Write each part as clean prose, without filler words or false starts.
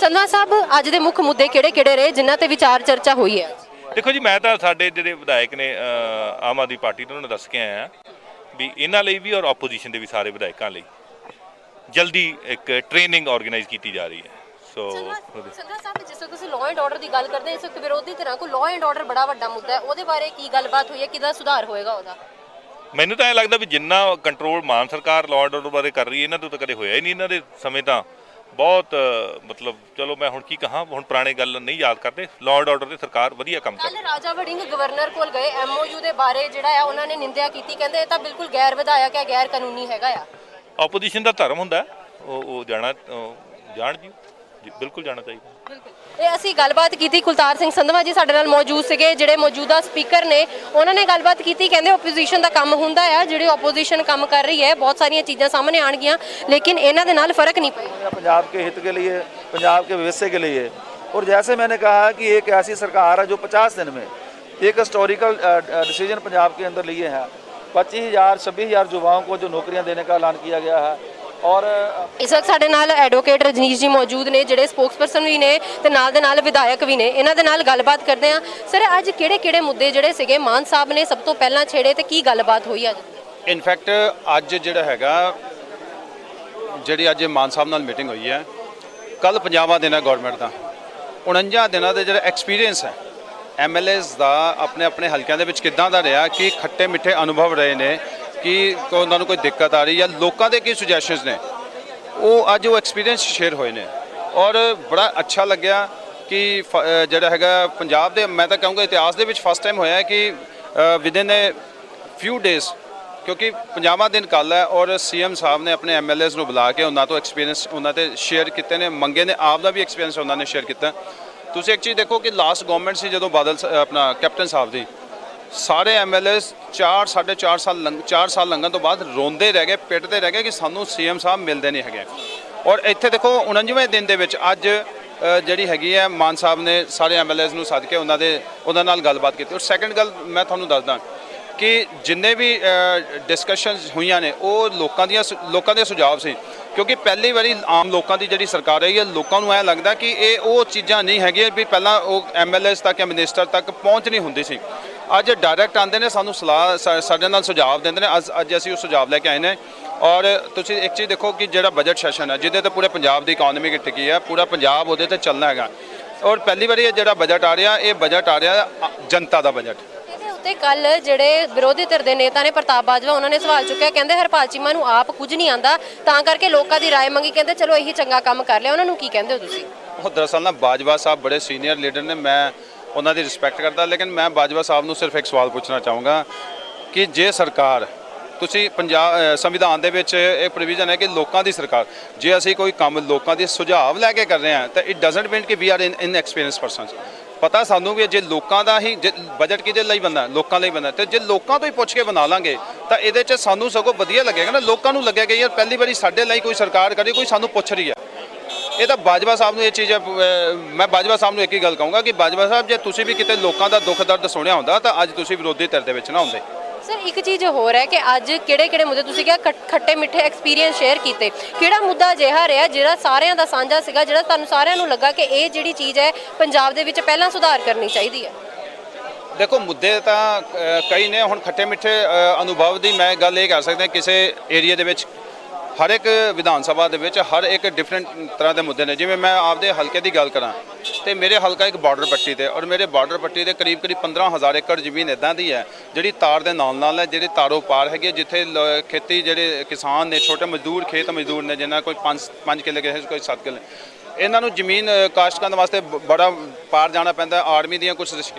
ਸੰਧਵਾ ਸਾਹਿਬ ਅੱਜ ਦੇ ਮੁੱਖ ਮੁੱਦੇ ਕਿਹੜੇ-ਕਿਹੜੇ ਰਹੇ ਜਿਨ੍ਹਾਂ ਤੇ ਵਿਚਾਰ ਚਰਚਾ ਹੋਈ ਹੈ? देखो जी, मैं तो साडे जिहड़े विधायक ने आम आदमी पार्टी तो उन्होंने दस के आया भी इन्हां लई भी और ओपोजिशन के भी सारे विधायकों लई जल्दी एक ट्रेनिंग ऑर्गेनाइज की जा रही है। सो ਸੰਧਵਾ ਸਾਹਿਬ ਜਿਸ ਵਕਤ ਤੁਸੀਂ ਲਾਅ ਐਂਡ ਆਰਡਰ ਦੀ ਗੱਲ ਕਰਦੇ ਇਸ ਵਕਤ ਵਿਰੋਧੀ ਧਿਰਾਂ ਕੋਲ ਲਾਅ ਐਂਡ ਆਰਡਰ ਬੜਾ ਵੱਡਾ ਮੁੱਦਾ ਹੈ, ਉਹਦੇ ਬਾਰੇ ਕੀ ਗੱਲਬਾਤ ਹੋਈ ਹੈ, ਕਿਹਦਾ ਸੁਧਾਰ ਹੋਏਗਾ ਉਹਦਾ? ਮੈਨੂੰ ਤਾਂ ਇਹ ਲੱਗਦਾ ਵੀ ਜਿੰਨਾ ਕੰਟਰੋਲ ਮਾਨ ਸਰਕਾਰ ਲਾਅ ਐਂਡ ਆਰਡਰ ਬਾਰੇ ਕਰ ਰਹੀ ਹੈ ਇਹਨਾਂ ਤੋਂ ਤਾਂ ਕਦੇ ਹੋਇਆ ਹੀ ਨਹੀਂ। ਇਹਨਾਂ ਦੇ ਸਮੇਂ ਤਾਂ ਬਹੁਤ मतलब चलो मैं हुण की कहा, हुण पुराने गल नहीं याद करते। लॉ एंड ऑर्डर ते सरकार वधिया काम कर रही। राजा वड़िंग गवर्नर कोल गए, MOU दे बारे जिहड़ा है उन्होंने निंदा की, कहंदे ये तां बिल्कुल गैर विधायक है, गैर कानूनी हैगा आ। ओपोजिशन दा धर्म हुंदा वो जाना जान जी बिल्कुल जाना चाहिए। ਇਹ ਅਸੀਂ ਗੱਲਬਾਤ ਕੀਤੀ ਕੁਲਤਾਰ ਸਿੰਘ ਸੰਧਵਾ ਜੀ ਸਾਡੇ ਨਾਲ ਮੌਜੂਦ ਸੀਗੇ, ਜਿਹੜੇ ਮੌਜੂਦਾ ਸਪੀਕਰ ਨੇ। ਉਹਨਾਂ ਨੇ ਗੱਲਬਾਤ ਕੀਤੀ, ਕਹਿੰਦੇ ਓਪੋਜੀਸ਼ਨ ਦਾ ਕੰਮ ਹੁੰਦਾ ਆ, ਜਿਹੜੀ ਓਪੋਜੀਸ਼ਨ ਕੰਮ ਕਰ ਰਹੀ है बहुत सारी चीज़ें सामने आएंगियां, लेकिन इन्हां दे नाल फर्क नहीं पड़ेगा। पंजाब के हित के लिए, पंजाब के भविष्य के लिए। और जैसे मैंने कहा कि एक ऐसी सरकार है जो 50 दिन में एक हिस्टोरिकल डिसीजन पंजाब के अंदर लिए हैं। 25,000 26,000 युवाओं को जो नौकरियां देने का ऐलान किया गया है। और इस वक्त साडे नाल एडवोकेट रजनीश जी मौजूद ने, जिहड़े स्पोक्सपर्सन भी ने ते नाल दे नाल विधायक भी ने। इन्हां दे नाल गलबात करदे हां। सर अज किहड़े-किहड़े मुद्दे जिहड़े सीगे मान साहब ने सब तो पहलां छेड़े ते की गलबात होई अज? इनफैक्ट अज जिहड़ा हैगा जिहड़ी अज मान साहब नाल मीटिंग हुई है, कल 50वां दिन है गौरमेंट का। 49 दिनों के जिहड़ा एक्सपीरियंस है MLAs का अपने अपने हल्कों के किदां दा रहा, कि खट्टे मिठे अनुभव रहे ने, कि उन्होंने कोई दिक्कत आ रही या लोगों के की सुजैशनस ने, वो अज वो एक्सपीरियंस शेयर होए ने। और बड़ा अच्छा लग्या कि जिहड़ा हैगा पंजाब दे, मैं तो कहूँगा इतिहास के फर्स्ट टाइम होया है कि विदिन ए फ्यू डेज़, क्योंकि 50वां दिन कल है और CM साहब ने अपने MLAs को बुला के उन्होंने तो एक्सपीरियंस उन्होंने शेयर किए ने, मंगे ने आप का भी एक्सपीरियंस उन्होंने शेयर किया। तुसीं एक चीज़ देखो कि लास्ट गवर्नमेंट से जो बादल अपना कैप्टन साहब की, सारे MLAs 4 साल लंघन तो बाद रोंदे रह गए, पिटते रह गए कि सानू CM साहब मिलते नहीं है। और इत्थे देखो 49वें दिन दे विच अज जिहड़ी हैगी है मान साहब ने सारे MLAs नूं सद के उन्हां नाल गलबात की। और सैकेंड गल मैं तुहानूं दसदा कि जिन्ने भी डिस्कशनस हुई ने वो लोगों के सुझाव से, क्योंकि पहली बारी आम लोगों की जी सरकार रही है, लोगों को ऐ लगता कि ये वो चीज़ा नहीं है भी पहला वो MLAs तक या मिनिस्टर तक पहुँच नहीं होंदी सी। अज डायरैक्ट आते हैं, सानू सलाह साडे नाल सुझाव देंदे ने। अज असीं वो सुझाव लैके आए हैं। और तुसीं एक चीज़ देखो कि जिहड़ा बजट सैशन है जिहदे ते पूरे पंजाब की इकोनॉमी टिकी है, पूरा पंजाब उहदे ते चलना है। और पहली बारी जिहड़ा बजट आ रहा, ये बजट आ रहा जनता का बजट। ਤੇ ਕੱਲ ਜਿਹੜੇ ਵਿਰੋਧੀ ਧਿਰ ਦੇ ਨੇਤਾ ਨੇ ਪ੍ਰਤਾਪ ਬਾਜਵਾ, ਉਹਨਾਂ ਨੇ ਸਵਾਲ ਚੁੱਕਿਆ, ਕਹਿੰਦੇ ਹਰਪਾਲ ਚੀਮਾ ਨੂੰ ਆਪ ਕੁਝ ਨਹੀਂ ਆਂਦਾ, ਤਾਂ ਕਰਕੇ ਲੋਕਾਂ ਦੀ ਰਾਏ ਮੰਗੀ, ਕਹਿੰਦੇ ਚਲੋ ਇਹੀ ਚੰਗਾ ਕੰਮ ਕਰ ਲਿਆ। ਉਹਨਾਂ ਨੂੰ ਕੀ ਕਹਿੰਦੇ ਹੋ ਤੁਸੀਂ? ਉਹ ਦਰਅਸਲ ਨਾ ਬਾਜਵਾ ਸਾਹਿਬ ਬੜੇ ਸੀਨੀਅਰ ਲੀਡਰ ਨੇ, मैं ਉਹਨਾਂ ਦੀ ਰਿਸਪੈਕਟ ਕਰਦਾ, लेकिन मैं ਬਾਜਵਾ ਸਾਹਿਬ ਨੂੰ सिर्फ एक सवाल पूछना चाहूँगा कि जे सरकार ਤੁਸੀਂ ਪੰਜਾਬ ਸੰਵਿਧਾਨ ਦੇ ਵਿੱਚ ਇਹ ਪ੍ਰੋਵੀਜ਼ਨ ਹੈ ਕਿ ਲੋਕਾਂ ਦੀ ਸਰਕਾਰ, ਜੇ ਅਸੀਂ ਕੋਈ ਕੰਮ ਲੋਕਾਂ ਦੇ ਸੁਝਾਅ ਲੈ ਕੇ ਕਰ ਰਹੇ ਹਾਂ ਤਾਂ ਇਟ ਡਜ਼ਨਟ ਮੀਨ ਕਿ we are in experience persons. ਪਤਾ ਸਾਨੂੰ ਵੀ ਜੇ ਲੋਕਾਂ ਦਾ ਹੀ ਬਜਟ ਕਿਹਦੇ ਲਈ ਬਣਦਾ, ਲੋਕਾਂ ਲਈ ਬਣਦਾ, ਤੇ ਜੇ ਲੋਕਾਂ ਤੋਂ ਹੀ ਪੁੱਛ ਕੇ ਬਣਾ ਲਾਂਗੇ ਤਾਂ ਇਹਦੇ 'ਚ ਸਾਨੂੰ ਸਗੋਂ ਵਧੀਆ ਲੱਗੇਗਾ ਨਾ। ਲੋਕਾਂ ਨੂੰ ਲੱਗੇਗਾ ਯਾਰ ਪਹਿਲੀ ਵਾਰੀ ਸਾਡੇ ਲਈ ਕੋਈ ਸਰਕਾਰ ਕਰੇ, ਕੋਈ ਸਾਨੂੰ ਪੁੱਛ ਰਹੀ ਹੈ। ਇਹ ਤਾਂ ਬਾਜਵਾ ਸਾਹਿਬ ਨੂੰ ਇਹ ਚੀਜ਼, ਮੈਂ ਬਾਜਵਾ ਸਾਹਿਬ ਨੂੰ ਇੱਕ ਹੀ ਗੱਲ ਕਹੂੰਗਾ ਕਿ ਬਾਜਵਾ ਸਾਹਿਬ ਜੇ ਤੁਸੀਂ ਵੀ ਕਿਤੇ ਲੋਕਾਂ ਦਾ ਦੁੱਖ ਦਰਦ ਸੁਣਿਆ ਹੁੰਦਾ ਤਾਂ ਅੱਜ ਤੁਸੀਂ ਵਿਰੋਧੀ ਧਿਰ ਦੇ ਵਿੱਚ ਨਾ ਹੁੰਦੇ। ਸਰ ਇੱਕ ਚੀਜ਼ ਹੋਰ ਹੈ ਕਿ ਅੱਜ ਕਿਹੜੇ ਮੁੱਦੇ ਤੁਸੀਂ ਕਿਹਾ ਖੱਟੇ ਮਿੱਠੇ ਐਕਸਪੀਰੀਅੰਸ ਸ਼ੇਅਰ ਕੀਤੇ, ਕਿਹੜਾ ਮੁੱਦਾ ਅਜਿਹਾ ਰਿਹਾ ਜਿਹੜਾ ਸਾਰਿਆਂ ਦਾ ਸਾਂਝਾ ਸੀਗਾ, ਜਿਹੜਾ ਤੁਹਾਨੂੰ ਸਾਰਿਆਂ ਨੂੰ ਲੱਗਾ ਕਿ ਇਹ ਜਿਹੜੀ ਚੀਜ਼ ਹੈ ਪੰਜਾਬ ਦੇ ਵਿੱਚ ਪਹਿਲਾਂ ਸੁਧਾਰ ਕਰਨੀ ਚਾਹੀਦੀ ਹੈ? देखो मुद्दे तो कई ने, हुण खट्टे मिठे अनुभव की मैं गल ये कर सकता किसी एरिया दे विच हर एक विधान सभा दे विच हर एक डिफरेंट तरह के मुद्दे ने। जिवें मैं आपदे हल्के की गल करां तो मेरे हल्का एक बॉर्डर पट्टी ते, और मेरे बॉर्डर पट्टी के करीब 15,000 एकड़ जमीन इदां दी है जिहड़ी तार दे नाल है, जिहड़ी तारों पार हैगी, जिथे खेती जिहड़े किसान ने, छोटे मजदूर खेत मजदूर ने, जिन्हां कोई 5 किले गए, कोई 7 किले, इन्हों जमीन काश्त करने वास्ते बड़ा पार जाना पैंदा। आर्मी दी कुछ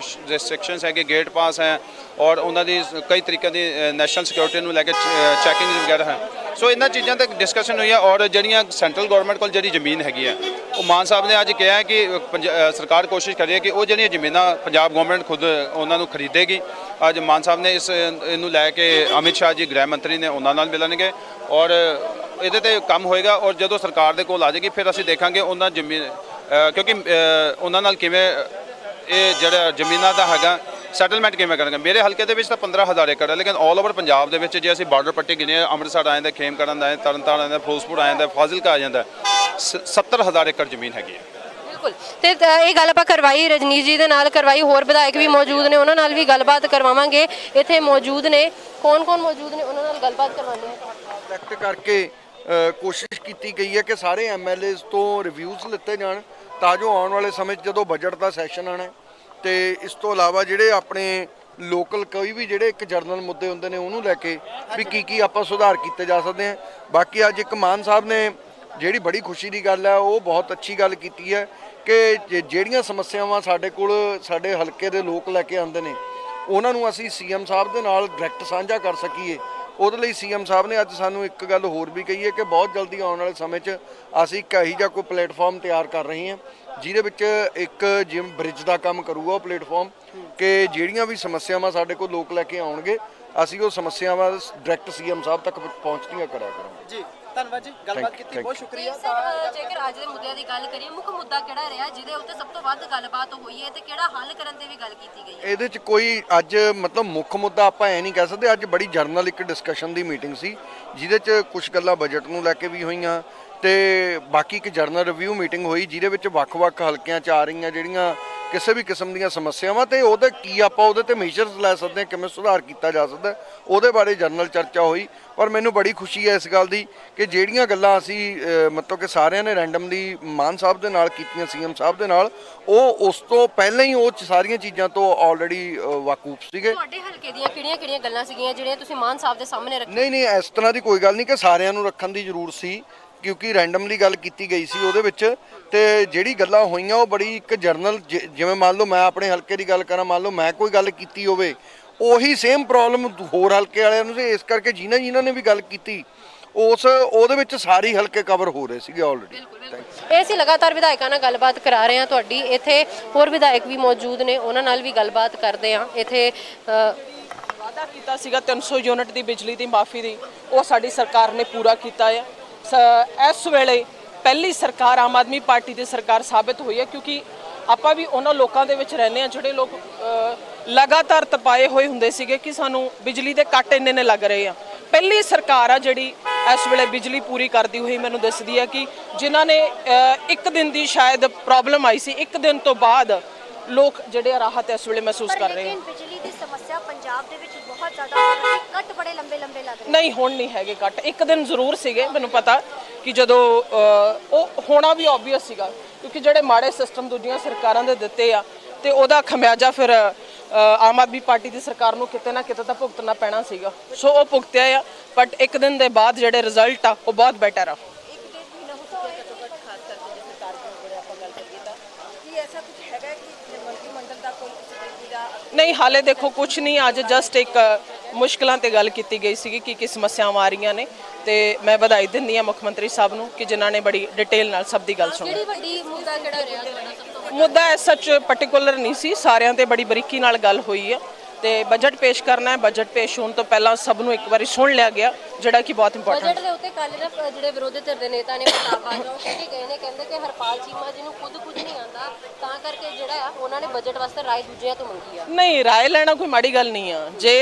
रिस्ट्रिक्शनस है, गेट पास हैं, और उन्होंने कई तरीके की नैशनल सिक्योरिटी को लैके चैकिंग वगैरह है। सो इन्होंने चीज़ों तक डिस्कशन हुई है। और जड़ियाँ सेंट्रल गौरमेंट को जी जमीन हैगी है, वो मान साहब ने अज कहा है कि सरकार कोशिश कर रही है कि वो जी जमीन पंजाब गौरमेंट खुद उन्होंने खरीदेगी। अज मान साहब ने इनू लैके अमित शाह जी गृह मंत्री ने उन्होंने मिलणगे और ਇਹਦੇ ਤੇ ਕੰਮ ਹੋਏਗਾ। और जो सरकार ਦੇ ਕੋਲ ਆ ਜਾਏਗੀ ਫਿਰ ਅਸੀਂ ਦੇਖਾਂਗੇ ਉਹਨਾਂ ਜ਼ਮੀਨ, ਕਿਉਂਕਿ ਉਹਨਾਂ ਨਾਲ ਕਿਵੇਂ ਇਹ ਜਿਹੜਾ ਜ਼ਮੀਨਾਂ ਦਾ ਹੈਗਾ ਸੈਟਲਮੈਂਟ ਕਿਵੇਂ ਕਰਾਂਗੇ। ਮੇਰੇ ਹਲਕੇ ਦੇ ਵਿੱਚ ਤਾਂ 15,000 ਏਕੜ ਹੈ, ਲੇਕਿਨ ਆਲ ਓਵਰ ਪੰਜਾਬ ਦੇ ਵਿੱਚ ਜੇ ਅਸੀਂ ਬਾਰਡਰ ਪੱਟੀ ਗਿਣੇ, ਅੰਮ੍ਰਿਤਸਰ ਆ ਜਾਂਦਾ, ਖੇਮਕਰਨ ਆ ਜਾਂਦਾ, ਤਰਨਤਾਰਨ ਆ ਜਾਂਦਾ, ਫਿਰੋਜ਼ਪੁਰ ਆ ਜਾਂਦਾ, ਫਾਜ਼ਿਲਕਾ ਆ ਜਾਂਦਾ, 70,000 ਏਕੜ ਜ਼ਮੀਨ ਹੈਗੀ ਹੈ। ਬਿਲਕੁਲ ਤੇ ਇਹ ਗੱਲ ਆਪਾਂ ਕਰਵਾਈ ਰਜਨੀਸ਼ ਜੀ ਦੇ ਨਾਲ ਕਰਵਾਈ, ਹੋਰ ਵਿਧਾਇਕ ਵੀ ਮੌਜੂਦ ਨੇ, ਉਹਨਾਂ ਨਾਲ ਵੀ ਗੱਲਬਾਤ ਕਰਵਾਵਾਂਗੇ। ਇੱਥੇ ਮੌਜੂਦ ਨੇ ਕੌਣ ਮੌਜੂਦ ਨੇ, ਉਹਨਾਂ ਨਾਲ ਗੱਲਬਾਤ ਕਰਵਾਉਂਦੇ ਹਾਂ। ਸਿਲੈਕਟ ਕਰਕੇ ਕੋਸ਼ਿਸ਼ ਕੀਤੀ ਗਈ ਹੈ ਕਿ ਸਾਰੇ ਐਮਐਲਏਜ਼ ਤੋਂ ਰਿਵਿਊਜ਼ ਲਿੱਤੇ ਜਾਣ ਤਾਂ ਜੋ ਆਉਣ ਵਾਲੇ ਸਮੇਂ 'ਚ ਜਦੋਂ ਬਜਟ ਦਾ ਸੈਸ਼ਨ ਆਣਾ ਤੇ ਇਸ ਤੋਂ ਇਲਾਵਾ ਜਿਹੜੇ ਆਪਣੇ ਲੋਕਲ ਕੋਈ ਵੀ ਜਿਹੜੇ ਇੱਕ ਜਰਨਲ ਮੁੱਦੇ ਹੁੰਦੇ ਨੇ ਉਹਨੂੰ ਲੈ ਕੇ ਵੀ ਕੀ ਆਪਾਂ ਸੁਧਾਰ ਕੀਤੇ ਜਾ ਸਕਦੇ ਆ। ਬਾਕੀ ਅੱਜ ਇੱਕ ਮਾਨ ਸਾਹਿਬ ਨੇ ਜਿਹੜੀ ਬੜੀ ਖੁਸ਼ੀ ਦੀ ਗੱਲ ਹੈ ਉਹ ਬਹੁਤ ਅੱਛੀ ਗੱਲ ਕੀਤੀ ਹੈ ਕਿ ਜਿਹੜੀਆਂ ਸਮੱਸਿਆਵਾਂ ਸਾਡੇ ਕੋਲ ਸਾਡੇ ਹਲਕੇ ਦੇ ਲੋਕ ਲੈ ਕੇ ਆਉਂਦੇ ਨੇ ਉਹਨਾਂ ਨੂੰ ਅਸੀਂ ਸੀਐਮ ਸਾਹਿਬ ਦੇ ਨਾਲ ਡਾਇਰੈਕਟ ਸਾਂਝਾ ਕਰ ਸਕੀਏ। ਉਹਦੇ ਲਈ ਸੀਐਮ ਸਾਹਿਬ ਨੇ ਅੱਜ ਸਾਨੂੰ ਇੱਕ ਗੱਲ ਹੋਰ ਵੀ ਕਹੀ ਹੈ ਕਿ ਬਹੁਤ ਜਲਦੀ ਆਉਣ ਵਾਲੇ ਸਮੇਂ 'ਚ ਅਸੀਂ ਇੱਕ ਇਹੋ ਜਿਹਾ ਕੋਈ ਪਲੇਟਫਾਰਮ ਤਿਆਰ ਕਰ ਰਹੇ ਹਾਂ ਜਿਹਦੇ ਵਿੱਚ ਇੱਕ ਜਿਵੇਂ ਬ੍ਰਿਜ ਦਾ ਕੰਮ ਕਰੂਗਾ ਉਹ ਪਲੇਟਫਾਰਮ ਕਿ ਜਿਹੜੀਆਂ ਵੀ ਸਮੱਸਿਆਵਾਂ ਸਾਡੇ ਕੋਲ ਲੋਕ ਲੈ ਕੇ ਆਉਣਗੇ ਅਸੀਂ ਉਹ ਸਮੱਸਿਆਵਾਂ ਡਾਇਰੈਕਟ ਸੀਐਮ ਸਾਹਿਬ ਤੱਕ ਪਹੁੰਚਦੀਆਂ ਕਰਿਆ ਕਰਾਂਗੇ। ਜੀ ਧੰਨਵਾਦ ਜੀ, ਗੱਲਬਾਤ ਕੀਤੀ, ਬਹੁਤ ਸ਼ੁਕਰੀਆ। ਜੇਕਰ ਅੱਜ ਦੇ ਮੁੱਦਿਆਂ ਦੀ ਗੱਲ ਕਰੀਏ, ਮੁੱਖ ਮੁੱਦਾ ਕਿਹੜਾ ਰਿਹਾ ਜਿਹਦੇ ਉੱਤੇ ਸਭ ਤੋਂ ਵੱਧ ਗੱਲਬਾਤ ਹੋਈ ਹੈ ਤੇ ਕਿਹੜਾ ਹੱਲ ਕਰਨ ਤੇ ਵੀ ਗੱਲ ਕੀਤੀ ਗਈ ਹੈ? ਇਹਦੇ 'ਚ ਕੋਈ ਅੱਜ ਮਤਲਬ ਮੁੱਖ ਮੁੱਦਾ ਆਪਾਂ ਐ ਨਹੀਂ ਕਹਿ ਸਕਦੇ। ਅੱਜ ਬੜੀ ਜਰਨਲ ਇੱਕ ਡਿਸਕਸ਼ਨ ਦੀ ਮੀਟਿੰਗ ਸੀ ਜਿਹਦੇ 'ਚ ਕੁਝ ਗੱਲਾਂ ਬਜਟ ਨੂੰ ਲੈ ਕੇ ਵੀ ਹੋਈਆਂ ਤੇ ਬਾਕੀ ਇੱਕ ਜਰਨਲ ਰਿਵਿਊ ਮੀਟਿੰਗ ਹੋਈ ਜਿਹਦੇ ਵਿੱਚ ਵੱਖ-ਵੱਖ ਹਲਕਿਆਂ 'ਚ ਆ ਰਹੀਆਂ ਜਿਹੜੀਆਂ ਕਿਸੇ ਵੀ ਕਿਸਮ ਦੀਆਂ ਸਮੱਸਿਆਵਾਂ ਤੇ ਉਹਦੇ ਕੀ ਆਪਾਂ ਉਹਦੇ ਤੇ ਮੇਜਰਸ ਲੈ ਸਕਦੇ ਹਾਂ, ਕਿਵੇਂ ਸੁਧਾਰ ਕੀਤਾ ਜਾ ਸਕਦਾ ਉਹਦੇ ਬਾਰੇ ਜਰਨਲ ਚਰਚਾ ਹੋਈ। ਪਰ ਮੈਨੂੰ ਬੜੀ ਖੁਸ਼ੀ ਹੈ ਇਸ ਗੱਲ ਦੀ ਕਿ ਜਿਹੜੀਆਂ ਗੱਲਾਂ ਅਸੀਂ ਮਤਲਬ ਕਿ ਸਾਰਿਆਂ ਨੇ ਰੈਂਡਮਲੀ ਮਾਨ ਸਾਹਿਬ ਦੇ ਨਾਲ ਕੀਤੀਆਂ ਸੀਐਮ ਸਾਹਿਬ ਦੇ ਨਾਲ ਉਹ ਉਸ ਤੋਂ ਪਹਿਲਾਂ ਹੀ ਉਹ ਸਾਰੀਆਂ ਚੀਜ਼ਾਂ ਤੋਂ ਆਲਰੇਡੀ ਵਾਕੂਫ ਸੀਗੇ। ਤੁਹਾਡੇ ਹਲਕੇ ਦੀਆਂ ਕਿਹੜੀਆਂ ਗੱਲਾਂ ਸੀਗੀਆਂ ਜਿਹੜੀਆਂ ਤੁਸੀਂ ਮਾਨ ਸਾਹਿਬ ਦੇ ਸਾਹਮਣੇ ਰੱਖੀਆਂ? ਨਹੀਂ ਇਸ ਤਰ੍ਹਾਂ ਦੀ ਕੋਈ ਗੱਲ ਨਹੀਂ ਕਿ ਸਾਰਿਆਂ ਨੂੰ ਰੱਖਣ ਦੀ ਜ਼ਰੂਰਤ ਸੀ ਕਿਉਂਕਿ ਰੈਂਡਮਲੀ ਗੱਲ ਕੀਤੀ ਗਈ ਸੀ ਉਹਦੇ ਵਿੱਚ ਤੇ ਜਿਹੜੀ ਗੱਲਾਂ ਹੋਈਆਂ ਉਹ ਬੜੀ ਇੱਕ ਜਰਨਲ ਜਿਵੇਂ ਮੰਨ ਲਓ ਮੈਂ ਆਪਣੇ ਹਲਕੇ ਦੀ ਗੱਲ ਕਰਾਂ, ਮੰਨ ਲਓ ਮੈਂ ਕੋਈ ਗੱਲ ਕੀਤੀ ਹੋਵੇ ਉਹੀ ਸੇਮ ਪ੍ਰੋਬਲਮ ਹੋਰ ਹਲਕੇ ਵਾਲਿਆਂ ਨੂੰ ਸੀ। ਇਸ ਕਰਕੇ ਜਿਨ੍ਹਾਂ ਨੇ ਵੀ ਗੱਲ ਕੀਤੀ ਉਹਦੇ ਵਿੱਚ ਸਾਰੀ ਹਲਕੇ ਕਵਰ ਹੋ ਰਹੇ ਸੀਗੇ ਆਲਰੇਡੀ। ਇਹ ਅਸੀਂ ਲਗਾਤਾਰ ਵਿਧਾਇਕਾਂ ਨਾਲ ਗੱਲਬਾਤ ਕਰਾ ਰਹੇ ਹਾਂ ਤੁਹਾਡੀ। ਇੱਥੇ ਹੋਰ ਵਿਧਾਇਕ ਵੀ ਮੌਜੂਦ ਨੇ, ਉਹਨਾਂ ਨਾਲ ਵੀ ਗੱਲਬਾਤ ਕਰਦੇ ਹਾਂ। ਇੱਥੇ ਵਾਅਦਾ ਕੀਤਾ ਸੀਗਾ 300 ਯੂਨਿਟ ਦੀ ਬਿਜਲੀ ਦੀ ਮਾਫੀ ਦੀ, ਉਹ ਸਾਡੀ ਸਰਕਾਰ ਨੇ ਪੂਰਾ ਕੀਤਾ ਹੈ। ਇਸ ਵੇਲੇ ਪਹਿਲੀ ਸਰਕਾਰ ਆਮ ਆਦਮੀ ਪਾਰਟੀ ਦੀ ਸਰਕਾਰ ਸਾਬਿਤ ਹੋਈ ਹੈ ਕਿਉਂਕਿ ਆਪਾਂ ਵੀ ਉਹਨਾਂ ਲੋਕਾਂ ਦੇ ਵਿੱਚ ਰਹਿੰਦੇ ਹਾਂ ਜਿਹੜੇ ਲੋਕ ਲਗਾਤਾਰ ਤਪਾਏ ਹੋਏ ਹੁੰਦੇ ਸੀਗੇ ਕਿ ਸਾਨੂੰ ਬਿਜਲੀ ਦੇ ਕੱਟ ਇੰਨੇ ਲੱਗ ਰਹੇ ਆ। ਪਹਿਲੀ ਸਰਕਾਰ ਆ ਜਿਹੜੀ ਇਸ ਵੇਲੇ ਬਿਜਲੀ ਪੂਰੀ ਕਰਦੀ ਹੋਈ ਮੈਨੂੰ ਦੱਸਦੀ ਹੈ ਕਿ ਜਿਨ੍ਹਾਂ ਨੇ ਇੱਕ ਦਿਨ ਦੀ ਸ਼ਾਇਦ ਪ੍ਰੋਬਲਮ ਆਈ ਸੀ, ਇੱਕ ਦਿਨ ਤੋਂ ਬਾਅਦ ਲੋਕ ਜਿਹੜੇ ਰਾਹਤ ਇਸ ਵੇਲੇ ਮਹਿਸੂਸ ਕਰ ਰਹੇ ਹਨ। ਬਿਜਲੀ ਦੀ ਸਮੱਸਿਆ ਪੰਜਾਬ ਦੇ ਵਿੱਚ ਬਹੁਤ ਜ਼ਿਆਦਾ ਹੋ ਰਹੀ ਹੈ, ਕੱਟ ਬੜੇ ਲੰਬੇ ਲੱਗ ਰਹੇ। ਨਹੀਂ ਹੁਣ ਨਹੀਂ ਹੈਗੇ ਕੱਟ, ਇੱਕ ਦਿਨ ਜ਼ਰੂਰ ਸੀਗੇ। ਮੈਨੂੰ ਪਤਾ ਕਿ ਜਦੋਂ ਉਹ ਹੋਣਾ ਵੀ ਆਬਵੀਅਸ ਸੀਗਾ ਕਿਉਂਕਿ ਜਿਹੜੇ ਮਾੜੇ ਸਿਸਟਮ ਦੂਜੀਆਂ ਸਰਕਾਰਾਂ ਦੇ ਦਿੱਤੇ ਆ ਤੇ ਉਹਦਾ ਖਮਿਆਜਾ ਫਿਰ ਆਮ ਆਦਮੀ ਪਾਰਟੀ ਦੀ ਸਰਕਾਰ ਨੂੰ ਕਿਤੇ ਨਾ ਕਿਤੇ ਤਾਂ ਭੁਗਤਣਾ ਪੈਣਾ ਸੀਗਾ। ਸੋ ਉਹ ਭੁਗਤਿਆ ਆ ਬਟ ਇੱਕ ਦਿਨ ਦੇ ਬਾਅਦ ਜਿਹੜੇ ਰਿਜ਼ਲਟ ਆ ਉਹ ਬਹੁਤ ਬੈਟਰ ਆ। ਨਹੀਂ ਹਾਲੇ ਦੇਖੋ ਕੁਝ ਨਹੀਂ, ਅੱਜ ਜਸਟ ਇੱਕ ਮੁਸ਼ਕਲਾਂ ਤੇ ਗੱਲ ਕੀਤੀ ਗਈ ਸੀ ਕਿ ਕੀ ਸਮੱਸਿਆਵਾਂ ਆ ਰਹੀਆਂ ਨੇ ਤੇ ਮੈਂ ਵਧਾਈ ਦਿੰਦੀ ਹਾਂ ਮੁੱਖ ਮੰਤਰੀ ਸਾਹਿਬ ਨੂੰ ਕਿ ਜਿਨ੍ਹਾਂ ਨੇ ਬੜੀ ਡਿਟੇਲ ਨਾਲ ਸਭ ਦੀ ਗੱਲ ਸੁਣੀ। ਜਿਹੜੀ ਵੱਡੀ ਮੁੱਦਾ ਕਿਹੜਾ ਰਿਹਾ ਤੁਹਾਡਾ ਸਭ ਤੋਂ ਵੱਡਾ? ਮੁੱਦਾ ਸੱਚ ਪਾਰਟਿਕੂਲਰ ਨਹੀਂ ਸੀ, ਸਾਰਿਆਂ ਤੇ ਬੜੀ ਬਰੀਕੀ ਨਾਲ ਗੱਲ ਹੋਈ ਹੈ ਤੇ ਬਜਟ ਪੇਸ਼ ਕਰਨਾ ਹੈ। ਬਜਟ ਪੇਸ਼ ਹੋਣ ਤੋਂ ਪਹਿਲਾਂ ਸਭ ਨੂੰ ਇੱਕ ਵਾਰੀ ਸੁਣ ਲਿਆ ਗਿਆ ਜਿਹੜਾ ਕਿ ਬਹੁਤ ਇੰਪੋਰਟੈਂਟ। ਬਜਟ ਦੇ ਉੱਤੇ ਕੱਲ ਨਾ ਜਿਹੜੇ ਵਿਰੋਧੀ ਧਿਰ ਦੇ ਨੇਤਾ ਨੇ ਪ੍ਰਤਾਪ ਬਾਜਵਾ ਕਹਿੰਦੇ ਗਏ ਨੇ, ਕਹਿੰਦੇ ਕਿ ਹਰਪਾਲ ਚੀਮਾ ਜੀ ਨੂੰ ਖੁਦ ਕੁਝ ਨਹੀਂ ਆਉਂਦਾ ਤਾਂ ਕਰਕੇ ਜਿਹੜਾ ਆ ਉਹਨਾਂ ਨੇ ਬਜਟ ਵਾਸਤੇ ਰਾਏ ਦੂਜਿਆਂ ਤੋਂ ਮੰਗੀ ਆ। ਨਹੀਂ ਰਾਏ ਲੈਣਾ ਕੋਈ ਮਾੜੀ ਗੱਲ ਨਹੀਂ ਆ। ਜੇ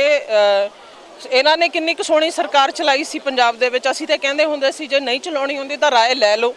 ਇਹਨਾਂ ਨੇ ਕਿੰਨੀ ਕੁ ਸੋਹਣੀ ਸਰਕਾਰ ਚਲਾਈ ਸੀ ਪੰਜਾਬ ਦੇ ਵਿੱਚ, ਅਸੀਂ ਤਾਂ ਕਹਿੰਦੇ ਹੁੰਦੇ ਸੀ ਜੇ ਨਹੀਂ ਚਲਾਉਣੀ ਹੁੰਦੀ ਤਾਂ ਰਾਏ ਲੈ ਲਓ।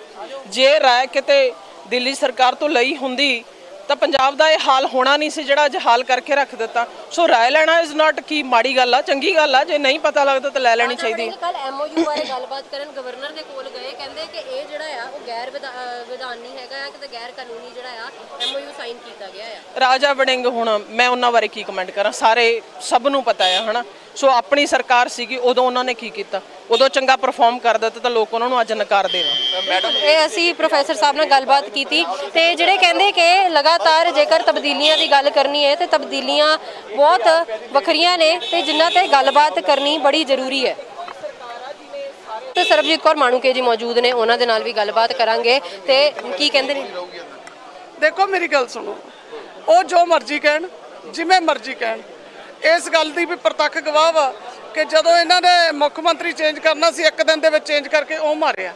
ਜੇ ਰਾਏ ਕਿਤੇ ਦਿੱਲੀ ਸਰਕਾਰ ਤੋਂ ਲਈ ਹੁੰਦੀ ਤਾਂ ਪੰਜਾਬ ਦਾ ਇਹ ਹਾਲ ਹੋਣਾ ਨਹੀਂ ਸੀ ਜਿਹੜਾ ਅੱਜ ਹਾਲ ਕਰਕੇ ਰੱਖ ਦਿੱਤਾ। ਸੋ ਰਾਏ ਲੈਣਾ ਇਜ਼ ਨਾਟ ਕੀ ਮਾੜੀ ਗੱਲ ਆ, ਚੰਗੀ ਗੱਲ ਆ। ਜੇ ਨਹੀਂ ਪਤਾ ਲੱਗਦਾ ਤਾਂ ਲੈ ਲੈਣੀ ਚਾਹੀਦੀ ਹੈ। ਕੱਲ ਐਮਓਯੂ ਬਾਰੇ ਗੱਲਬਾਤ ਕਰਨ ਗਵਰਨਰ ਦੇ ਕੋਲ ਗਏ, ਕਹਿੰਦੇ ਕਿ ਇਹ ਜਿਹੜਾ ਆ ਉਹ ਗੈਰ ਵਿਧਾਨੀ ਹੈਗਾ ਆ, ਕਿਤੇ ਗੈਰ ਕਾਨੂੰਨੀ ਜਿਹੜਾ ਆ ਐਮਓਯੂ ਸਾਈਨ ਕੀਤਾ ਗਿਆ ਆ। ਰਾਜਾ ਵੜਿੰਗ ਹੁਣ ਮੈਂ ਉਹਨਾਂ ਬਾਰੇ ਕੀ ਕਮੈਂਟ ਕਰਾਂ, ਸਾਰੇ ਸਭ ਨੂੰ ਪਤਾ ਆ ਹਨਾ। ਸੋ ਆਪਣੀ ਸਰਕਾਰ ਸੀਗੀ ਉਦੋਂ ਉਹਨਾਂ ਨੇ ਕੀ ਕੀਤਾ, ਉਦੋਂ ਚੰਗਾ ਪਰਫਾਰਮ ਕਰ ਦਿੱਤਾ ਤਾਂ ਲੋਕ ਉਹਨਾਂ ਨੂੰ ਅੱਜ ਨਕਾਰ ਦੇਣ। ਇਹ ਅਸੀਂ ਪ੍ਰੋਫੈਸਰ ਸਾਹਿਬ ਨਾਲ ਗੱਲਬਾਤ ਕੀਤੀ ਤੇ ਜਿਹੜੇ ਕਹਿੰਦੇ ਕਿ ਲਗਾਤਾਰ ਜੇਕਰ ਤਬਦੀਲੀਆਂ ਦੀ ਗੱਲ ਕਰਨੀ ਹੈ ਤੇ ਤਬਦੀਲੀਆਂ ਬਹੁਤ ਵੱਖਰੀਆਂ ਨੇ ਤੇ ਜਿਨ੍ਹਾਂ ਤੇ ਗੱਲਬਾਤ ਕਰਨੀ ਬੜੀ ਜ਼ਰੂਰੀ ਹੈ। ਤੇ ਸਰਬਜੀਤ ਕੌਰ ਮਾਣੂਕੇ ਜੀ ਮੌਜੂਦ ਨੇ, ਉਹਨਾਂ ਦੇ ਨਾਲ ਵੀ ਗੱਲਬਾਤ ਕਰਾਂਗੇ ਤੇ ਕੀ ਕਹਿੰਦੇ ਨੇ। ਦੇਖੋ ਮੇਰੀ ਗੱਲ ਸੁਣੋ, ਉਹ ਜੋ ਮਰਜ਼ੀ ਕਹਿਣ, ਜਿਵੇਂ ਮਰਜ਼ੀ ਕਹਿਣ, ਇਸ ਗੱਲ ਦੀ ਵੀ ਪ੍ਰਤੱਖ ਗਵਾਹ ਵਾ ਕਿ ਜਦੋਂ ਇਹਨਾਂ ਨੇ ਮੁੱਖ ਮੰਤਰੀ ਚੇਂਜ ਕਰਨਾ ਸੀ ਇੱਕ ਦਿਨ ਦੇ ਵਿੱਚ ਚੇਂਜ ਕਰਕੇ ਉਹ ਮਾਰਿਆ।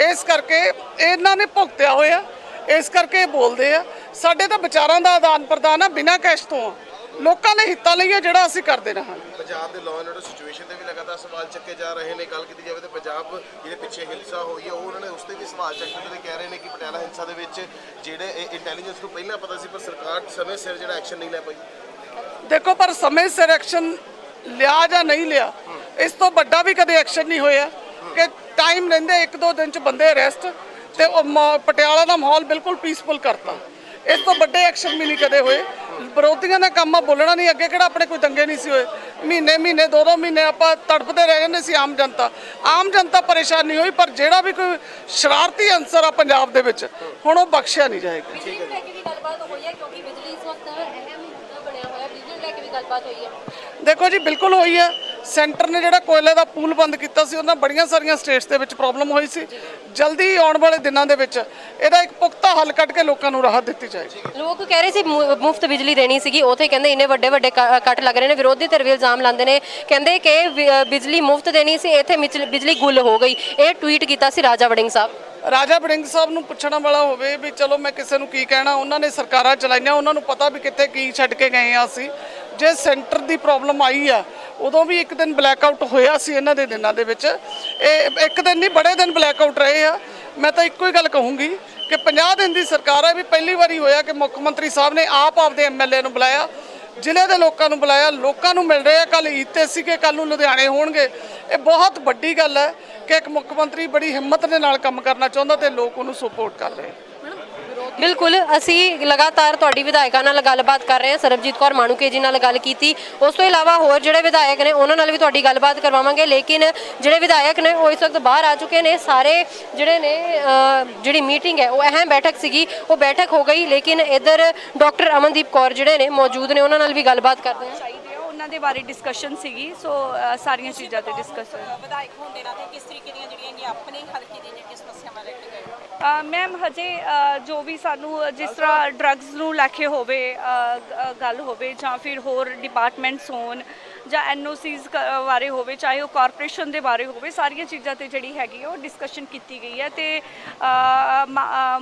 ਇਸ ਕਰਕੇ ਇਹਨਾਂ ਨੇ ਭੁਗਤਿਆ ਹੋਇਆ, ਇਸ ਕਰਕੇ ਇਹ ਬੋਲਦੇ ਆ। ਸਾਡੇ ਤਾਂ ਵਿਚਾਰਾਂ ਦਾ ਆਦਾਨ ਪ੍ਰਦਾਨ ਆ ਬਿਨਾਂ ਕੈਸ਼ ਤੋਂ ਆ। ਲੋਕਾਂ ਦੇ ਹਿੱਤਾਂ ਲਈ ਹੈ ਜਿਹੜਾ ਅਸੀਂ ਕਰਦੇ ਰਹਾਂਗੇ। ਪੰਜਾਬ ਦੇ ਲਾਅ ਐਂਡ ਆਰਡਰ ਸਿਚੁਏਸ਼ਨ ਤੇ ਵੀ ਲਗਾਤਾਰ ਸਵਾਲ ਚੱਕੇ ਜਾ ਰਹੇ ਨੇ। ਗੱਲ ਕੀਤੀ ਜਾਵੇ ਤਾਂ ਪੰਜਾਬ ਜਿਹੜੇ ਪਿੱਛੇ ਹਿੰਸਾ ਹੋਈ ਹੈ ਉਹਨਾਂ ਨੇ ਉਸ ਤੇ ਵੀ ਸਵਾਲ ਚੱਕੇ ਤੇ ਕਹਿ ਰਹੇ ਨੇ ਕਿ ਪਟਿਆਲਾ ਹਿੰਸਾ ਦੇ ਵਿੱਚ ਜਿਹੜੇ ਇੰਟੈਲੀਜੈਂਸ ਨੂੰ ਪਹਿਲਾਂ ਪਤਾ ਸੀ ਪਰ ਸਰਕਾਰ ਸਮੇਂ ਸਿਰ ਜਿਹੜਾ ਐਕਸ਼ਨ ਨਹੀਂ ਲੈ ਪਾਈ। ਦੇਖੋ ਪਰ ਸਮੇਂ ਸਿਰ ਐਕਸ਼ਨ ਲਿਆ ਜਾਂ ਨਹੀਂ ਲਿਆ, ਇਸ ਤੋਂ ਵੱਡਾ ਵੀ ਕਦੇ ਐਕਸ਼ਨ ਨਹੀਂ ਹੋਇਆ ਕਿ ਟਾਈਮ ਲੈਂਦੇ 1-2 ਦਿਨ ਚ ਬੰਦੇ ਅਰੈਸਟ ਤੇ ਪਟਿਆਲਾ ਦਾ ਮਾਹੌਲ ਬਿਲਕੁਲ ਪੀਸਫੁਲ ਕਰਤਾ। ਇਸ ਤੋਂ ਵੱਡੇ ਐਕਸ਼ਨ ਵੀ ਨਹੀਂ ਕਦੇ ਹੋਏ। ਵਿਰੋਧੀਆਂ ਦਾ ਕੰਮ ਆ ਬੋਲਣਾ ਨਹੀਂ। ਅੱਗੇ ਕਿਹੜਾ ਆਪਣੇ ਕੋਈ ਦੰਗੇ ਨਹੀਂ ਸੀ ਹੋਏ, ਮਹੀਨੇ 2-2 ਮਹੀਨੇ ਆਪਾਂ ਤੜਫਦੇ ਰਹਿ ਜਾਂਦੇ ਸੀ। ਆਮ ਜਨਤਾ ਪਰੇਸ਼ਾਨ ਨਹੀਂ ਹੋਈ, ਪਰ ਜਿਹੜਾ ਵੀ ਕੋਈ ਸ਼ਰਾਰਤੀ ਅਨਸਰ ਆ ਪੰਜਾਬ ਦੇ ਵਿੱਚ ਹੁਣ ਉਹ ਬਖਸ਼ਿਆ ਨਹੀਂ ਜਾਏਗਾ। ਬਿਜਲੀ ਨੂੰ ਲੈ ਕੇ ਵੀ ਗੱਲਬਾਤ ਹੋਈ ਹੈ ਕਿਉਂਕਿ ਬਿਜਲੀ ਇਸ ਵਕਤ ਅਹਿਮ ਮੁੱਦਾ ਬਣਿਆ ਹੋਇਆ। ਬਿਜਲੀ ਨੂੰ ਲੈ ਕੇ ਵੀ ਗੱਲਬਾਤ ਹੋਈ ਹੈ। ਦੇਖੋ ਜੀ ਬਿਲਕੁਲ ਹੋਈ ਹੈ। ਸੈਂਟਰ ਨੇ ਜਿਹੜਾ ਕੋਇਲੇ ਦਾ ਪੂਲ ਬੰਦ ਕੀਤਾ ਸੀ ਉਹਨਾਂ ਬੜੀਆਂ ਸਾਰੀਆਂ ਸਟੇਟਸ ਦੇ ਵਿੱਚ ਪ੍ਰੋਬਲਮ ਹੋਈ ਸੀ। ਜਲਦੀ ਆਉਣ ਵਾਲੇ ਦਿਨਾਂ ਦੇ ਵਿੱਚ ਇਹਦਾ ਇੱਕ ਪੁਖਤਾ ਹੱਲ ਕੱਢ ਕੇ ਲੋਕਾਂ ਨੂੰ ਰਾਹਤ ਦਿੱਤੀ ਜਾਏਗੀ। ਲੋਕ ਕਹਿ ਰਹੇ ਸੀ ਮੁਫਤ ਬਿਜਲੀ ਦੇਣੀ ਸੀਗੀ, ਉੱਥੇ ਕਹਿੰਦੇ ਇੰਨੇ ਵੱਡੇ ਕੱਟ ਲੱਗ ਰਹੇ ਨੇ। ਵਿਰੋਧੀ ਧਿਰ ਵੀ ਇਲਜ਼ਾਮ ਲਾਉਂਦੇ ਨੇ, ਕਹਿੰਦੇ ਕਿ ਬਿਜਲੀ ਮੁਫਤ ਦੇਣੀ ਸੀ, ਇੱਥੇ ਬਿਜਲੀ ਗੁੱਲ ਹੋ ਗਈ। ਇਹ ਟਵੀਟ ਕੀਤਾ ਸੀ ਰਾਜਾ ਵੜਿੰਗ ਸਾਹਿਬ। ਰਾਜਾ ਵੜਿੰਗ ਸਾਹਿਬ ਨੂੰ ਪੁੱਛਣ ਵਾਲਾ ਹੋਵੇ ਵੀ ਚਲੋ ਮੈਂ ਕਿਸੇ ਨੂੰ ਕੀ ਕਹਿਣਾ, ਉਹਨਾਂ ਨੇ ਸਰਕਾਰਾਂ ਚਲਾਈਆਂ, ਉਹਨਾਂ ਨੂੰ ਪਤਾ ਵੀ ਕਿੱਥੇ ਕੀ ਛੱਡ ਕੇ ਗਏ ਆ ਅਸੀਂ। ਜੇ ਸੈਂਟਰ ਦੀ ਪ੍ਰੋਬਲਮ ਆਈ ਆ ਉਦੋਂ ਵੀ ਇੱਕ ਦਿਨ ਬਲੈਕਆਊਟ ਹੋਇਆ ਸੀ ਇਹਨਾਂ ਦੇ ਦਿਨਾਂ ਦੇ ਵਿੱਚ। ਇਹ ਇੱਕ ਦਿਨ ਨਹੀਂ ਬੜੇ ਦਿਨ ਬਲੈਕਆਊਟ ਰਹੇ ਆ। ਮੈਂ ਤਾਂ ਇੱਕੋ ਹੀ ਗੱਲ ਕਹੂੰਗੀ ਕਿ 50 ਦਿਨ ਦੀ ਸਰਕਾਰ ਹੈ ਵੀ ਪਹਿਲੀ ਵਾਰੀ ਹੋਇਆ ਕਿ ਮੁੱਖ ਮੰਤਰੀ ਸਾਹਿਬ ਨੇ ਆਪ ਆਪਦੇ ਐਮਐਲਏ ਨੂੰ ਬੁਲਾਇਆ, ਜ਼ਿਲ੍ਹੇ ਦੇ ਲੋਕਾਂ ਨੂੰ ਬੁਲਾਇਆ, ਲੋਕਾਂ ਨੂੰ ਮਿਲ ਰਹੇ ਆ। ਕੱਲ ਈਦ ਤੇ ਸੀਗੇ, ਕੱਲ ਨੂੰ ਲੁਧਿਆਣੇ ਹੋਣਗੇ। ਇਹ ਬਹੁਤ ਵੱਡੀ ਗੱਲ ਹੈ ਕਿ ਇੱਕ ਮੁੱਖ ਮੰਤਰੀ ਬੜੀ ਹਿੰਮਤ ਦੇ ਨਾਲ ਕੰਮ ਕਰਨਾ ਚਾਹੁੰਦਾ ਤੇ ਲੋਕ ਉਹਨੂੰ ਸਪੋਰਟ ਕਰ ਰਹੇ। ਬਿਲਕੁਲ ਅਸੀਂ ਲਗਾਤਾਰ ਤੁਹਾਡੀ ਵਿਧਾਇਕਾਂ ਨਾਲ ਗੱਲਬਾਤ ਕਰ ਰਹੇ ਹਾਂ। ਸਰਬਜੀਤ ਕੌਰ ਮਾਣੂਕੇ ਜੀ ਨਾਲ ਗੱਲ ਕੀਤੀ, ਉਸ ਤੋਂ ਇਲਾਵਾ ਹੋਰ ਜਿਹੜੇ ਵਿਧਾਇਕ ਨੇ ਉਹਨਾਂ ਨਾਲ ਵੀ ਤੁਹਾਡੀ ਗੱਲਬਾਤ ਕਰਵਾਵਾਂਗੇ। ਲੇਕਿਨ ਜਿਹੜੇ ਵਿਧਾਇਕ ਨੇ ਉਹ ਇਸ ਵਕਤ ਬਾਹਰ ਆ ਚੁੱਕੇ ਨੇ। ਸਾਰੇ ਜਿਹੜੇ ਨੇ ਜਿਹੜੀ ਮੀਟਿੰਗ ਹੈ ਉਹ ਅਹਿਮ ਬੈਠਕ ਸੀਗੀ, ਉਹ ਬੈਠਕ ਹੋ ਗਈ। ਲੇਕਿਨ ਇੱਧਰ ਡਾਕਟਰ ਅਮਨਦੀਪ ਕੌਰ ਜਿਹੜੇ ਨੇ ਮੌਜੂਦ ਨੇ, ਉਹਨਾਂ ਨਾਲ ਵੀ ਗੱਲਬਾਤ ਕਰਦੇ ਹਾਂ। ਉਹਨਾਂ ਦੇ ਬਾਰੇ ਡਿਸਕਸ਼ਨ ਸੀਗੀ। ਸੋ ਸਾਰੀਆਂ ਚੀਜ਼ਾਂ ਤੇ ਡਿਸਕਸ ਹੋਇਆ। ਵਿਧਾਇਕ ਹੋਣ ਦੇ ਨਾਤੇ ਕਿਸ ਤਰੀਕੇ ਦੀਆਂ ਜਿਹੜੀਆਂ ਆਪਣੇ ਹਲਕੇ ਦੀਆਂ ਜਿਹੜੀਆਂ ਸਮੱਸਿਆਵਾਂ ਲੈ ਕੇ ਗਏ? ਮੈਮ ਹਜੇ ਜੋ ਵੀ ਸਾਨੂੰ ਜਿਸ ਤਰ੍ਹਾਂ ਡਰੱਗਸ ਨੂੰ ਲੈ ਕੇ ਹੋਵੇ ਗੱਲ ਹੋਵੇ ਜਾਂ ਫਿਰ ਹੋਰ ਡਿਪਾਰਟਮੈਂਟਸ ਹੋਣ ਜਾਂ ਐਨਓਸੀਜ਼ ਬਾਰੇ ਹੋਵੇ, ਚਾਹੇ ਉਹ ਕਾਰਪੋਰੇਸ਼ਨ ਦੇ ਬਾਰੇ ਹੋਵੇ, ਸਾਰੀਆਂ ਚੀਜ਼ਾਂ ਤੇ ਜਿਹੜੀ ਹੈਗੀ ਉਹ ਡਿਸਕਸ਼ਨ ਕੀਤੀ ਗਈ ਹੈ। ਤੇ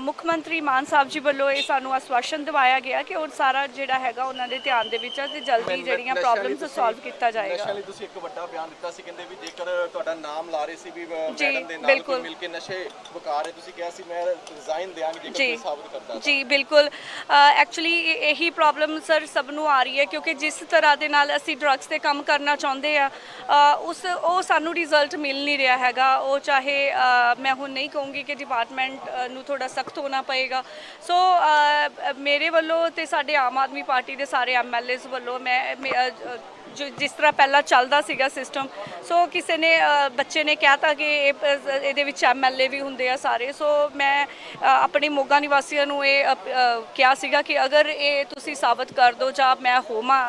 ਮੁੱਖ ਮੰਤਰੀ ਮਾਨ ਸਾਹਿਬ ਜੀ ਵੱਲੋਂ ਇਹ ਸਾਨੂੰ ਆਸ਼ਵਾਸਨ ਦਿਵਾਇਆ ਗਿਆ ਕਿ ਉਹ ਸਾਰਾ ਜਿਹੜਾ ਹੈਗਾ ਉਹਨਾਂ ਦੇ ਧਿਆਨ ਦੇ ਵਿੱਚ ਹੈ ਤੇ ਜਲਦੀ ਜਿਹੜੀਆਂ ਪ੍ਰੋਬਲਮਸ ਸੋਲਵ ਕੀਤਾ ਜਾਏਗਾ। ਨਸ਼ਿਆਂ ਲਈ ਤੁਸੀਂ ਇੱਕ ਵੱਡਾ ਬਿਆਨ ਦਿੱਤਾ ਸੀ, ਕਹਿੰਦੇ ਵੀ ਜੇਕਰ ਤੁਹਾਡਾ ਨਾਮ ਲਾ ਰਹੇ ਸੀ ਵੀ ਮੈਡਮ ਦੇ ਨਾਲ ਕੋਈ ਮਿਲ ਕੇ ਨਸ਼ੇ ਵਿਕਾ ਰਹੇ, ਤੁਸੀਂ ਕਿਹਾ ਸੀ ਮੈਂ ਰਿਜ਼ਾਈਨ ਦਿਆਂਗੀ ਜੇਕਰ ਕੋਈ ਸਾਬਤ ਕਰਦਾ। ਜੀ ਬਿਲਕੁਲ। ਐਕਚੁਅਲੀ ਇਹੀ ਪ੍ਰੋਬਲਮ ਸਰ ਸਭ ਨੂੰ ਆ ਰਹੀ ਹੈ ਕਿਉਂਕਿ ਜਿਸ ਤਰ੍ਹਾਂ ਦੇ ਨਾਲ ਅਸੀਂ ਡਰੱਗਸ ਤੇ ਕੰਮ ਕਰਨਾ ਚਾਹੁੰਦੇ ਆ ਉਹ ਸਾਨੂੰ ਰਿਜ਼ਲਟ ਮਿਲ ਨਹੀਂ ਰਿਹਾ ਹੈਗਾ। ਉਹ ਚਾਹੇ ਮੈਂ ਹੁਣ ਨਹੀਂ ਕਹੂੰਗੀ ਕਿ ਡਿਪਾਰਟਮੈਂਟ ਨੂੰ ਥੋੜਾ ਸਖਤ ਹੋਣਾ ਪਏਗਾ। ਸੋ ਮੇਰੇ ਵੱਲੋਂ ਤੇ ਸਾਡੇ ਆਮ ਆਦਮੀ ਪਾਰਟੀ ਦੇ ਸਾਰੇ ਐਮਐਲਏਜ਼ ਵੱਲੋਂ ਮੈਂ ਜਿਸ ਤਰ੍ਹਾਂ ਪਹਿਲਾਂ ਚੱਲਦਾ ਸੀਗਾ ਸਿਸਟਮ, ਸੋ ਕਿਸੇ ਨੇ ਬੱਚੇ ਨੇ ਕਹਿਤਾ ਕਿ ਇਹਦੇ ਵਿੱਚ ਐਮਐਲਏ ਵੀ ਹੁੰਦੇ ਆ ਸਾਰੇ। ਸੋ ਮੈਂ ਆਪਣੇ ਮੋਗਾ ਨਿਵਾਸੀਆਂ ਨੂੰ ਇਹ ਕਿਹਾ ਸੀਗਾ ਕਿ ਅਗਰ ਇਹ ਤੁਸੀਂ ਸਾਬਤ ਕਰ ਦਿਓ ਜਾਂ ਮੈਂ ਹੋਵਾਂ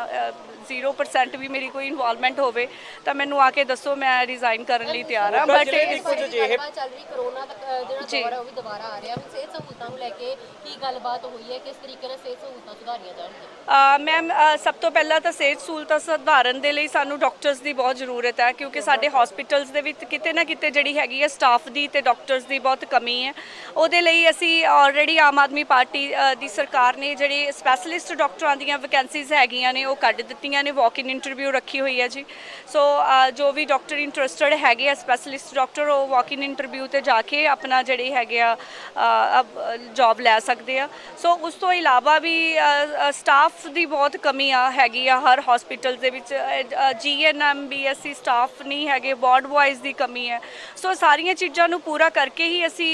0% ਵੀ ਮੇਰੀ ਕੋਈ ਇਨਵੋਲਵਮੈਂਟ ਹੋਵੇ ਤਾਂ ਮੈਨੂੰ ਆ ਕੇ ਦੱਸੋ, ਮੈਂ ਰਿਜ਼ਾਈਨ ਕਰਨ ਲਈ ਤਿਆਰ ਹਾਂ। ਬਟ ਕੁਝ ਜਿਹੇ ਚੱਲ ਰਹੀ ਕਰੋਨਾ ਦਾ ਜਿਹੜਾ ਦੌਰ ਹੈ ਉਹ ਵੀ ਦੁਬਾਰਾ ਆ ਰਿਹਾ। ਸਿਹਤ ਸਹੂਲਤਾਂ ਨੂੰ ਲੈ ਕੇ ਕੀ ਗੱਲਬਾਤ ਹੋਈ ਹੈ, ਕਿਸ ਤਰੀਕੇ ਨਾਲ ਸਿਹਤ ਸਹੂਲਤਾਂ ਸੁਧਾਰੀਆਂ ਜਾਣਗੀਆਂ? ਮੈਮ ਸਭ ਤੋਂ ਪਹਿਲਾਂ ਤਾਂ ਸਿਹਤ ਸਹੂਲਤਾਂ ਸੁਧਾਰਨ ਦੇ ਲਈ ਸਾਨੂੰ ਡਾਕਟਰਸ ਦੀ ਬਹੁਤ ਜ਼ਰੂਰਤ ਹੈ ਕਿਉਂਕਿ ਸਾਡੇ ਹਸਪੀਟਲਸ ਦੇ ਵਿੱਚ ਕਿਤੇ ਨਾ ਕਿਤੇ ਜਿਹੜੀ ਹੈਗੀ ਹੈ ਸਟਾਫ ਦੀ ਤੇ ਡਾਕਟਰਸ ਦੀ ਬਹੁਤ ਕਮੀ ਹੈ। ਉਹਦੇ ਲਈ ਅਸੀਂ ਆਲਰੇਡੀ ਆਮ ਆਦਮੀ ਪਾਰਟੀ ਦੀ ਸਰਕਾਰ ਨੇ ਜਿਹੜੀ ਸਪੈਸ਼ਲਿਸਟ ਡਾਕਟਰਾਂ ਦੀਆਂ ਵੈਕੈਂਸੀਜ਼ ਹੈਗੀਆਂ ਨੇ ਉਹ ਕੱਢ ਦਿੱਤੀਆਂ ਨੇ। ਵਾਕ ਇਨ ਇੰਟਰਵਿਊ ਰੱਖੀ ਹੋਈ ਹੈ ਜੀ। ਸੋ ਜੋ ਵੀ ਡਾਕਟਰ ਇੰਟਰਸਟਡ ਹੈਗੇ ਆ ਸਪੈਸ਼ਲਿਸਟ ਡਾਕਟਰ, ਉਹ ਵਾਕ ਇਨ ਇੰਟਰਵਿਊ ਤੇ ਜਾ ਕੇ ਆਪਣਾ ਜਿਹੜੀ ਹੈਗੇ ਆ ਜੌਬ ਲੈ ਸਕਦੇ ਆ। ਸੋ ਉਸ ਤੋਂ ਇਲਾਵਾ ਵੀ ਸਟਾਫ ਦੀ ਬਹੁਤ ਕਮੀ ਹੈਗੀ ਆ ਹਰ ਹਸਪੀਟਲ ਦੇ ਵਿੱਚ। GNM BSc ਸਟਾਫ ਨਹੀਂ ਹੈਗੇ, ਵਾਰਡ ਵਾਈਜ਼ ਦੀ ਕਮੀ ਹੈ। ਸੋ ਸਾਰੀਆਂ ਚੀਜ਼ਾਂ ਨੂੰ ਪੂਰਾ ਕਰਕੇ ਹੀ ਅਸੀਂ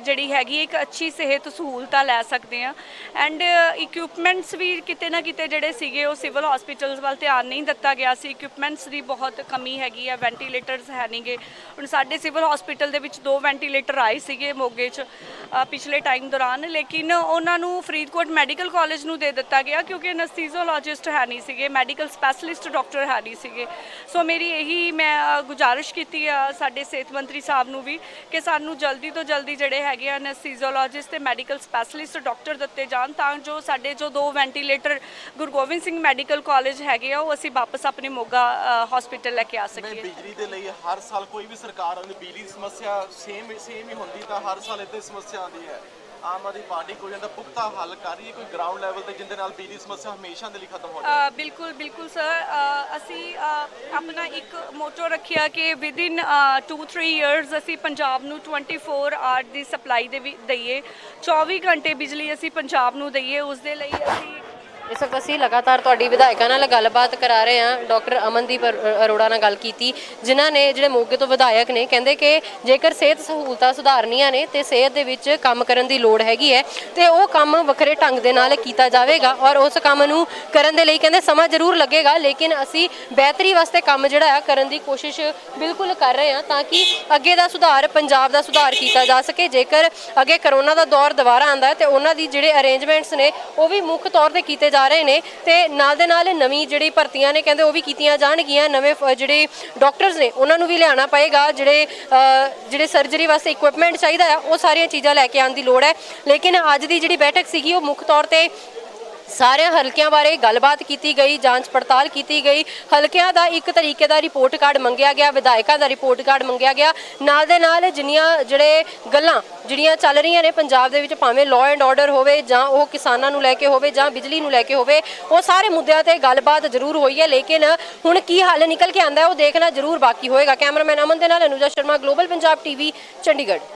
ਜਿਹੜੀ ਹੈਗੀ ਇੱਕ ਅੱਛੀ ਸਿਹਤ ਸਹੂਲਤਾਂ ਲੈ ਸਕਦੇ ਹਾਂ। ਐਂਡ ਇਕਵਿਪਮੈਂਟਸ ਵੀ ਕਿਤੇ ਨਾ ਕਿਤੇ ਜਿਹੜੇ ਸੀਗੇ ਉਹ ਸਿਵਲ ਹਸਪੀਟਲਸ ਵੱਲ ਧਿਆਨ ਨਹੀਂ ਦਿੱਤਾ ਗਿਆ ਸੀ। ਇਕਵਿਪਮੈਂਟਸ ਦੀ ਬਹੁਤ ਕਮੀ ਹੈਗੀ ਆ, ਵੈਂਟੀਲੇਟਰਸ ਹੈ ਨਹੀਂਗੇ। ਹੁਣ ਸਾਡੇ ਸਿਵਲ ਹਸਪੀਟਲ ਦੇ ਵਿੱਚ 2 ਵੈਂਟੀਲੇਟਰ ਆਏ ਸੀਗੇ ਮੋਗੇ 'ਚ ਪਿਛਲੇ ਟਾਈਮ ਦੌਰਾਨ, ਲੇਕਿਨ ਉਹਨਾਂ ਨੂੰ ਫਰੀਦਕੋਟ ਮੈਡੀਕਲ ਕਾਲਜ ਨੂੰ ਦੇ ਦਿੱਤਾ ਗਿਆ ਕਿਉਂਕਿ ਐਨਸਥੀਜ਼ੀਓਲੋਜਿਸਟ ਹੈ ਨਹੀਂ ਸੀਗੇ, ਮੈਡੀਕਲ ਸਪੈਸ਼ਲਿਸਟ ਡਾਕਟਰ ਹੈ ਨਹੀਂ ਸੀਗੇ। ਸੋ ਮੇਰੀ ਇਹੀ ਮੈਂ ਗੁਜ਼ਾਰਿਸ਼ ਕੀਤੀ ਆ ਸਾਡੇ ਸਿਹਤ ਮੰਤਰੀ ਸਾਹਿਬ ਨੂੰ ਵੀ ਕਿ ਸਾਨੂੰ ਜਲਦੀ ਤੋਂ ਜਲਦੀ ਜਿਹੜੇ ਹੈਗੇ ਐਨਸਥੀਜ਼ੀਓਲੋਜਿਸਟ ਤੇ ਮੈਡੀਕਲ ਸਪੈਸ਼ਲਿਸਟ ਡਾਕਟਰ ਦਿੱਤੇ ਜਾਣ ਤਾਂ ਜੋ ਸਾਡੇ ਜੋ 2 ventilator Guru Gobind Singh medical college ਹੈਗੇ ਆ ਉਹ ਅਸੀਂ ਵਾਪਸ ਆਪਣੇ ਮੋਗਾ ਹਸਪੀਟਲ ਲੈ ਕੇ ਆ ਸਕੀਏ। ਬਿਜਲੀ ਦੇ ਲਈ ਹਰ ਸਾਲ ਕੋਈ ਵੀ ਸਰਕਾਰ ਆਉਂਦੀ ਬਿਜਲੀ ਦੀ ਸਮੱਸਿਆ ਸੇਮ ਹੀ ਹੁੰਦੀ ਤਾਂ ਹਰ ਸਾਲ ਇੱਥੇ ਸਮੱਸਿਆ ਆਉਂਦੀ ਹੈ। ਆਮ ਆਦਮੀ ਪਾਰਟੀ ਕੋਈ ਇਹਦਾ ਪੁਖਤਾ ਹੱਲ ਕਰ ਰਹੀ ਹੈ, ਕੋਈ ਗਰਾਊਂਡ ਲੈਵਲ ਤੇ ਜਿੰਦੇ ਨਾਲ ਬਿਜਲੀ ਸਮੱਸਿਆ ਹਮੇਸ਼ਾ ਦੇ ਲਈ ਖਤਮ ਹੋ ਜਾਵੇ? ਬਿਲਕੁਲ ਬਿਲਕੁਲ ਸਰ, ਅਸੀਂ ਆਪਣਾ ਇੱਕ ਮੋਟੋ ਰੱਖਿਆ ਕਿ ਵਿਦਿਨ 2-3 ਇਅਰਸ ਅਸੀਂ ਪੰਜਾਬ ਨੂੰ 24 ਆਵਰ ਦੀ ਸਪਲਾਈ ਦਈਏ, 24 ਘੰਟੇ ਬਿਜਲੀ ਅਸੀਂ ਪੰਜਾਬ ਨੂੰ ਦਈਏ। ਉਸ ਦੇ ਲਈ ਅਸੀਂ ਇਸ ਵਕਤ ਅਸੀਂ ਲਗਾਤਾਰ ਤੁਹਾਡੀ ਵਿਧਾਇਕਾਂ ਨਾਲ ਗੱਲਬਾਤ ਕਰਾ ਰਹੇ ਹਾਂ। ਡਾਕਟਰ ਅਮਨਦੀਪ ਅਰੋੜਾ ਨਾਲ ਗੱਲ ਕੀਤੀ, ਜਿਨ੍ਹਾਂ ਨੇ ਜਿਹੜੇ ਮੋਗੇ ਤੋਂ ਵਿਧਾਇਕ ਨੇ, ਕਹਿੰਦੇ ਕਿ ਜੇਕਰ ਸਿਹਤ ਸਹੂਲਤਾਂ ਸੁਧਾਰਨੀਆਂ ਨੇ ਤੇ ਸਿਹਤ ਦੇ ਵਿੱਚ ਕੰਮ ਕਰਨ ਦੀ ਲੋੜ ਹੈਗੀ ਹੈ ਤੇ ਉਹ ਕੰਮ ਵੱਖਰੇ ਢੰਗ ਦੇ ਨਾਲ ਕੀਤਾ ਜਾਵੇਗਾ ਔਰ ਉਸ ਕੰਮ ਨੂੰ ਕਰਨ ਦੇ ਲਈ ਕਹਿੰਦੇ ਸਮਾਂ ਜ਼ਰੂਰ ਲੱਗੇਗਾ, ਲੇਕਿਨ ਅਸੀਂ ਬਿਹਤਰੀ ਵਾਸਤੇ ਕੰਮ ਜਿਹੜਾ ਹੈ ਕਰਨ ਦੀ ਕੋਸ਼ਿਸ਼ ਬਿਲਕੁਲ ਕਰ ਰਹੇ ਹਾਂ ਤਾਂ ਕਿ ਅੱਗੇ ਦਾ ਸੁਧਾਰ, ਪੰਜਾਬ ਦਾ ਸੁਧਾਰ ਕੀਤਾ ਜਾ ਸਕੇ। ਜੇਕਰ ਅੱਗੇ ਕਰੋਨਾ ਦਾ ਦੌਰ ਦੁਬਾਰਾ ਆਉਂਦਾ ਤੇ ਉਹਨਾਂ ਦੀ ਜਿਹੜੇ ਅਰੇਂਜਮੈਂਟਸ ਨੇ ਉਹ ਵੀ ਮੁੱਖ ਤੌਰ ਤੇ ਕੀਤੇ ਜਾ ਰਹੇ ਨੇ ਤੇ ਨਾਲ ਦੇ ਨਾਲ ਨਵੀਂ ਜਿਹੜੀ ਭਰਤੀਆਂ ਨੇ ਕਹਿੰਦੇ ਉਹ ਵੀ ਕੀਤੀਆਂ ਜਾਣਗੀਆਂ। ਨਵੇਂ ਜਿਹੜੇ ਡਾਕਟਰਸ ਨੇ ਉਹਨਾਂ ਨੂੰ ਵੀ ਲਿਆਉਣਾ ਪਏਗਾ, ਜਿਹੜੇ ਸਰਜਰੀ ਵਾਸਤੇ ਇਕਵਿਪਮੈਂਟ ਚਾਹੀਦਾ ਹੈ ਉਹ ਸਾਰੀਆਂ ਚੀਜ਼ਾਂ ਲੈ ਕੇ ਆਉਣ ਦੀ ਲੋੜ ਹੈ। ਲੇਕਿਨ ਅੱਜ ਦੀ ਜਿਹੜੀ ਬੈਠਕ ਸੀਗੀ ਉਹ ਮੁੱਖ ਤੌਰ ਤੇ ਸਾਰਿਆਂ ਹਲਕਿਆਂ ਬਾਰੇ ਗੱਲਬਾਤ ਕੀਤੀ ਗਈ, ਜਾਂਚ ਪੜਤਾਲ ਕੀਤੀ ਗਈ। ਹਲਕਿਆਂ ਦਾ ਇੱਕ ਤਰੀਕੇ ਦਾ ਰਿਪੋਰਟ ਕਾਰਡ ਮੰਗਿਆ ਗਿਆ, ਵਿਧਾਇਕਾਂ ਦਾ ਰਿਪੋਰਟ ਕਾਰਡ ਮੰਗਿਆ ਗਿਆ। ਨਾਲ ਦੇ ਨਾਲ ਜਿਹੜੇ ਗੱਲਾਂ ਜਿਹੜੀਆਂ ਚੱਲ ਰਹੀਆਂ ਨੇ ਪੰਜਾਬ ਦੇ ਵਿੱਚ, ਭਾਵੇਂ ਲਾਅ ਐਂਡ ਆਰਡਰ ਹੋਵੇ ਜਾਂ ਉਹ ਕਿਸਾਨਾਂ ਨੂੰ ਲੈ ਕੇ ਹੋਵੇ ਜਾਂ ਬਿਜਲੀ ਨੂੰ ਲੈ ਕੇ ਹੋਵੇ, ਉਹ ਸਾਰੇ ਮੁੱਦਿਆਂ ਤੇ ਗੱਲਬਾਤ ਜ਼ਰੂਰ ਹੋਈ ਹੈ। ਲੇਕਿਨ ਹੁਣ ਕੀ ਹੱਲ ਨਿਕਲ ਕੇ ਆਉਂਦਾ ਹੈ ਉਹ ਦੇਖਣਾ ਜ਼ਰੂਰ ਬਾਕੀ ਹੋਏਗਾ। ਕੈਮਰਾਮੈਨ ਅਮਨ ਦੇ ਨਾਲ ਅਨੁਜਾ ਸ਼ਰਮਾ, ਗਲੋਬਲ ਪੰਜਾਬ ਟੀਵੀ, ਚੰਡੀਗੜ੍ਹ।